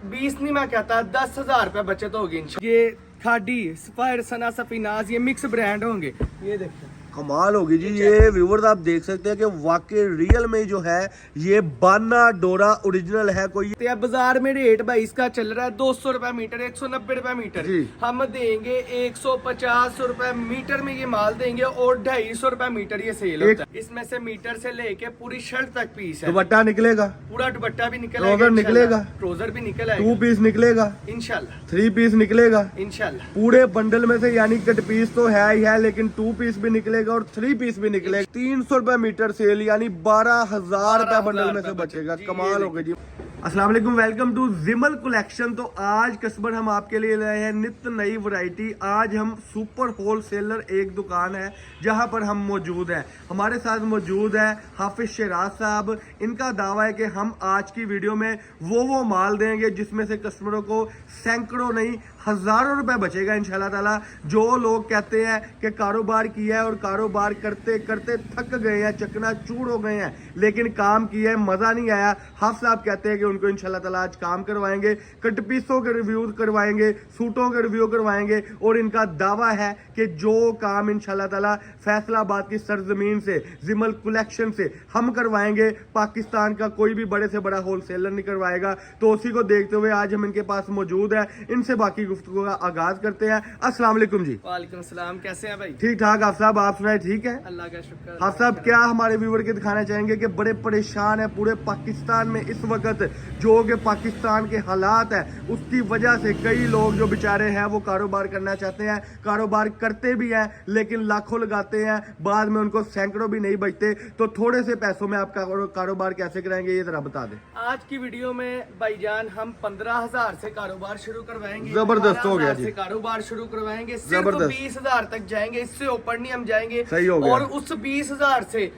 20 नहीं मैं कहता 10,000 रुपए बचत होगी इंशाल्लाह। ये खाडी स्पायर सना सफीनाज ये मिक्स ब्रांड होंगे। ये देखो कमाल होगी जी। ये व्यूवर्स आप देख सकते हैं कि वाकई रियल में जो है ये बाना डोरा ओरिजिनल है। कोई बाजार में रेट भाई इसका चल रहा है 200 रुपए मीटर, 190 रुपए मीटर। हम देंगे 150 रुपए मीटर में ये माल देंगे और 250 रुपए मीटर ये सेल होता है। इसमें से मीटर से लेके पूरी शर्ट तक पीस है। दुपट्टा निकलेगा, पूरा दुपट्टा भी निकलेगा, ट्राउजर निकलेगा, ट्राउजर भी निकलेगा, 2 पीस निकलेगा इंशाल्लाह, 3 पीस निकलेगा इंशाल्लाह। पूरे बंडल में से, यानी कट पीस तो है ही है लेकिन 2 पीस भी निकलेगा और 3 पीस भी निकलेगा। 300 रुपए मीटर सेल, यानी 12,000 रुपए बंडल में से बचेगा। कमाल हो गई जी। अस्सलाम वालेकुम, वेलकम टू जिमल कलेक्शन। तो आज कस्टमर हम आपके लिए लाए हैं नित्य नई वैरायटी। आज हम सुपर होलसेलर एक दुकान है जहां पर हम मौजूद हैं। हमारे साथ मौजूद है हाफिज शराज साहब। इनका दावा है कि हम आज की वीडियो में वो माल देंगे जिसमें से कस्टमरों को सैकड़ों नहीं हजारों रुपए बचेगा इंशाल्लाह ताला। जो लोग कहते हैं कि कारोबार किया है और कारोबार करते करते थक गए हैं, चकना चूर हो गए हैं, लेकिन काम किया है मजा नहीं आया, हाफ साहब कहते हैं कि उनको इंशाल्लाह ताला आज काम करवाएंगे, कट पीसों के रिव्यू करवाएंगे, सूटों के रिव्यू करवाएंगे। और इनका दावा है कि जो काम इंशाल्लाह ताला फैसलाबाद की सरजमीन से जिमल कलेक्शन से हम करवाएंगे, पाकिस्तान का कोई भी बड़े से बड़ा होलसेलर नहीं करवाएगा। तो उसी को देखते हुए आज हम इनके पास मौजूद है, इनसे बाकी गुफ्तगू का आगाज करते हैं। अस्सलाम वालेकुम जी। वालेकुम सलाम, कैसे हैं भाई? ठीक ठाक आप साहब, आप सुनाए ठीक है? अल्लाह का शुक्र। आप साहब क्या हमारे व्यूवर के दिखाना चाहेंगे कि बड़े परेशान है पूरे पाकिस्तान में इस वक्त, जो कि पाकिस्तान के हालात है उसकी वजह से कई लोग जो बेचारे हैं वो कारोबार करना चाहते हैं, कारोबार करते भी हैं लेकिन लाखों लगाते हैं, बाद में उनको सैकड़ों भी नहीं बचते। तो थोड़े से पैसों में आप कारोबार कैसे कराएंगे ये जरा बता दें। आज की वीडियो में भाईजान हम 15,000 से कारोबार शुरू करवाएंगे। जबरदस्त हो गया जी। कारोबार शुरू करवाएंगे, सिर्फ 20,000 तक जाएंगे, इससे ऊपर नहीं हम जाएंगे। सही हो गया। और उस 20,000 से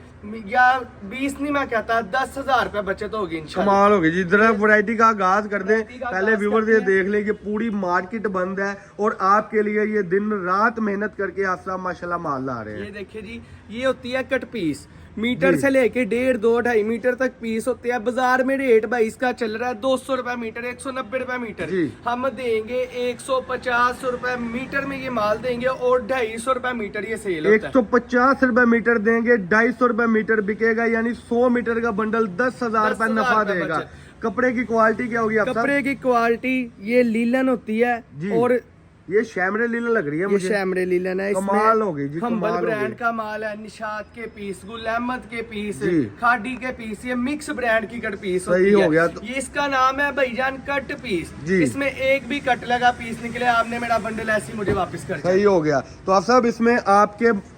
या 20 नहीं मैं कहता 10,000 रुपए बचत होगी इंशाल्लाह। कमाल होगी जी। जरा वैरायटी का आगाज कर दें। पहले व्यूवर ये देख लें कि पूरी मार्केट बंद है और आपके लिए ये दिन रात मेहनत करके आप सब माशाल्लाह माल ला रहे हैं। ये देखिए जी, ये होती है कट पीस, मीटर से लेके 1.5, 2, 2.5 मीटर तक पीस होते हैं। बाजार में रेट भाई इसका चल रहा है 200 रुपए मीटर, 190 रुपए मीटर। हम देंगे 150 रुपए मीटर में ये माल देंगे और 250 रुपए मीटर ये सेल होता है। 150 रुपए मीटर देंगे, 250 रुपए मीटर बिकेगा, यानी 100 मीटर का बंडल 10,000 रुपए नफा देगा। कपड़े की क्वालिटी क्या होगी? कपड़े की क्वालिटी ये लीलन होती है और ये शैमरे लीलन लग रही है मुझे। शैमरे लीलन है। कमाल हो गई जी। हम्बल ब्रांड का माल है, निशात के पीस, गुल अहमद के पीस, खाडी के पीस, ये मिक्स ब्रांड की कट पीस होती है। हो गया तो। ये इसका नाम है भाईजान कट पीस। इसमें एक भी कट लगा पीस निकले, आपने मेरा बंडल ऐसी मुझे वापस कर दिया। सही हो गया। तो आप सब इसमें आपके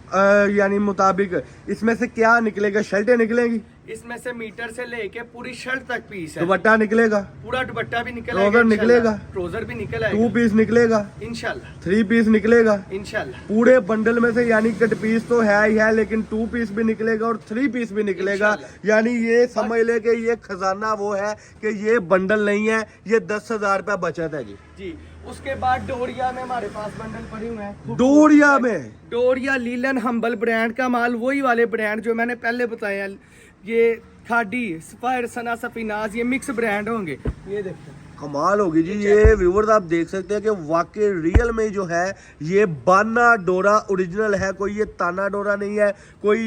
यानी मुताबिक इसमें से क्या निकलेगा? शर्टें निकलेंगी, इसमें से मीटर से लेके पूरी शर्ट तक पीस है। दुपट्टा निकलेगा, पूरा दुपट्टा भी निकलेगा, ट्राउजर निकलेगा, ट्राउजर भी निकलेगा, 2 पीस निकलेगा, इंशाल्लाह, 3 पीस निकलेगा, इंशाल्लाह। पूरे बंडल में से, यानी कट पीस तो है ही है लेकिन 2 पीस भी निकलेगा और 3 पीस भी निकलेगा। यानी ये समझ ले कि ये खजाना वो है कि ये बंडल नहीं है, ये 10,000 रुपए बचत है जी। उसके बाद डोरिया में हमारे पास बंडल पड़े हुए हैं। डोरिया लीलन हम्बल ब्रांड का माल, वही वाले ब्रांड जो मैंने पहले बताया। ये खाडी स्पायर सना सफीनाज ये मिक्स ब्रांड होंगे। ये देखो कमाल होगी जी। ये व्यूवर्स आप देख सकते हैं कि वाकई रियल में जो है ये बाना डोरा ओरिजिनल है। कोई ये ताना डोरा नहीं है, कोई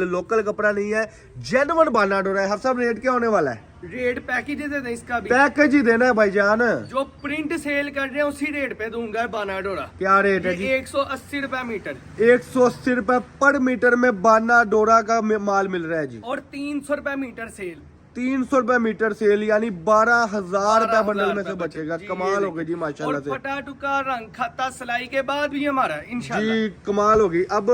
लोकल कपड़ा नहीं है, जेन्युइन बाना डोरा है। हम सब रेट क्या होने वाला है? रेट पैकेज दे दें, इसका भी पैकेज ही देना है भाईजान। जो प्रिंट सेल कर रहे हैं उसी रेट पे दूंगा बाना डोरा। क्या रेट है जी? 180 रुपए मीटर। 180 रुपए पर मीटर में बाना डोरा का माल मिल रहा है जी। और 300 रुपए मीटर सेल, 300 रुपए मीटर सेल, यानी 12,000 रुपए बंडल में से बचेगा। कमाल हो गई जी माशाल्लाह से। फटा टुका रंग खाता सिलाई के बाद भी हमारा इंशाल्लाह जी कमाल होगी। अब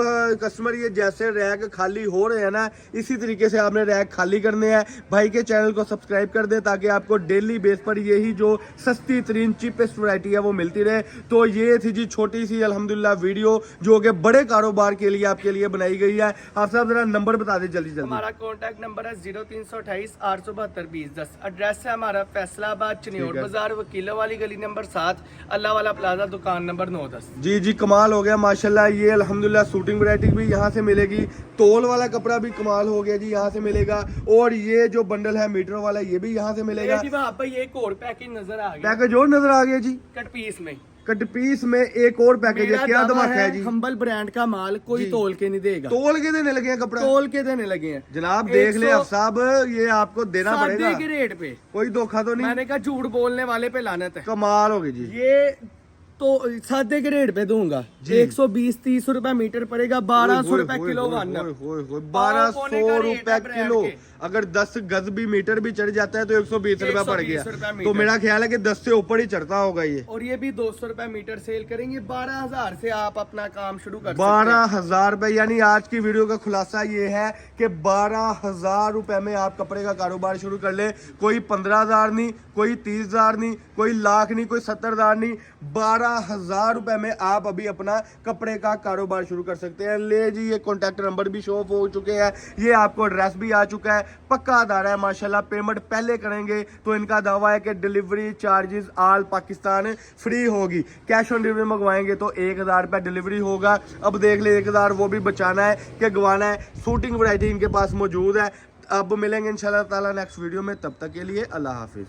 कस्टमर ये जैसे रैक खाली हो रहे हैं ना, इसी तरीके से आपने रैक खाली करने हैं। भाई के चैनल को सब्सक्राइब कर दें ताकि आपको डेली बेस पर यही जो सस्ती तरीन चीपेस्ट वैरायटी है वो मिलती रहे। तो ये थी जी छोटी सी अल्हम्दुलिल्लाह वीडियो जो कि बड़े कारोबार के लिए आपके लिए बनाई गई है। आप साहब जरा नंबर बता दें जल्दी जल्दी। हमारा कॉन्टैक्ट नंबर है 0328 472 2010। एड्रेस है हमारा फैसलाबाद चनियोर ठीक है। बाजार वकीलों वाली गली नंबर 7 अल्लाह वाला प्लाजा दुकान नंबर 9-10। जी जी कमाल हो गया माशाल्लाह। ये अल्हम्दुलिल्लाह शूटिंग वैरायटी भी यहाँ से मिलेगी, तोल वाला कपड़ा भी कमाल हो गया जी, यहाँ से मिलेगा। और ये जो बंडल है मीटर वाला ये भी यहाँ से मिलेगा। जी वहाँ पर ये एक और पैकेज नजर आ गया पैकेज और नजर आ गया जी, कट पीस में। कट पीस में एक और पैकेज है। मेरा क्या दावा धमाका है जी, हम्बल ब्रांड का माल कोई जी। तोल के नहीं देगा, तोल के देने लगे हैं कपड़ा, तोल के देने लगे हैं जनाब देख ले 100 अब साहब, ये आपको देना पड़ेगा, सादे के रेट पे। कोई धोखा तो नहीं। मैंने कहा झूठ बोलने वाले पे लानत है। कमाल हो गई जी। ये तो सादे के रेट पे दूंगा, जी। 120-30 रुपए मीटर पड़ेगा, 1200 रुपए किलो वन। 1200 रुपए किलो। अगर 10 गज भी मीटर भी चढ़ जाता है तो 120 रुपए पड़ गया। 120 रुपए तो मीटर। मेरा ख्याल है कि 10 से ऊपर ही चढ़ता होगा ये। और ये भी 200 रुपए मीटर सेल करेंगे। 12,000 से आप अपना काम शुरू कर सकते 12,000 रुपए, यानी आज की वीडियो का खुलासा ये है कि 12,000 रुपए में आप कपड़े का कारोबार शुरू कर ले। कोई 15,000 नहीं, कोई 30,000 नहीं, कोई लाख नहीं, कोई 70,000 नहीं, 12,000 रुपए में आप अभी अपना कपड़े का कारोबार शुरू कर सकते हैं। ले जी ये कॉन्टैक्ट नंबर भी शो ऑफ हो चुके हैं, ये आपको एड्रेस भी आ चुका है, पक्का आधार है माशाल्लाह। पेमेंट पहले करेंगे तो इनका दावा है कि delivery charges all Pakistan free होगी। कैश ऑन डिलीवरी मंगवाएंगे तो 1,000 रुपये डिलीवरी होगा। अब देख ले 1,000 वो भी बचाना है कि गंवाना है। शूटिंग वैरायटी इनके पास मौजूद है। अब मिलेंगे इंशाल्लाह ताला नेक्स्ट वीडियो में, तब तक के लिए अल्लाह हाफिज।